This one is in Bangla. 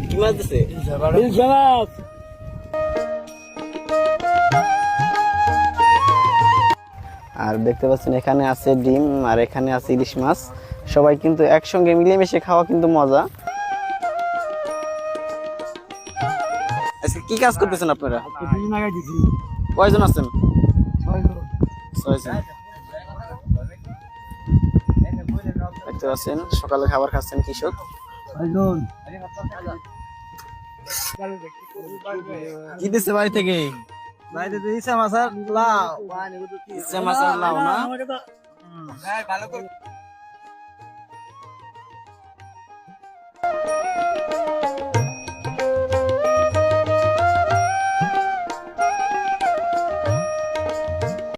কি মাছ দিছে? আর দেখতে পাচ্ছেন এখানে আছে ডিম আর এখানে আছে ইলিশ মাছ। সবাই কিন্তু একসঙ্গে মিলেমিশে খাওয়া কিন্তু মজা। আজকে কি কাজ করতেছেন আপনারা? কয়জন আছেন? 6 জন। দেখতে পাচ্ছেন সকালে খাবার খাচ্ছেন কৃষক। কি দিচ্ছে বাড়ি থেকে? ইচ্ছা মাছ লাউ না?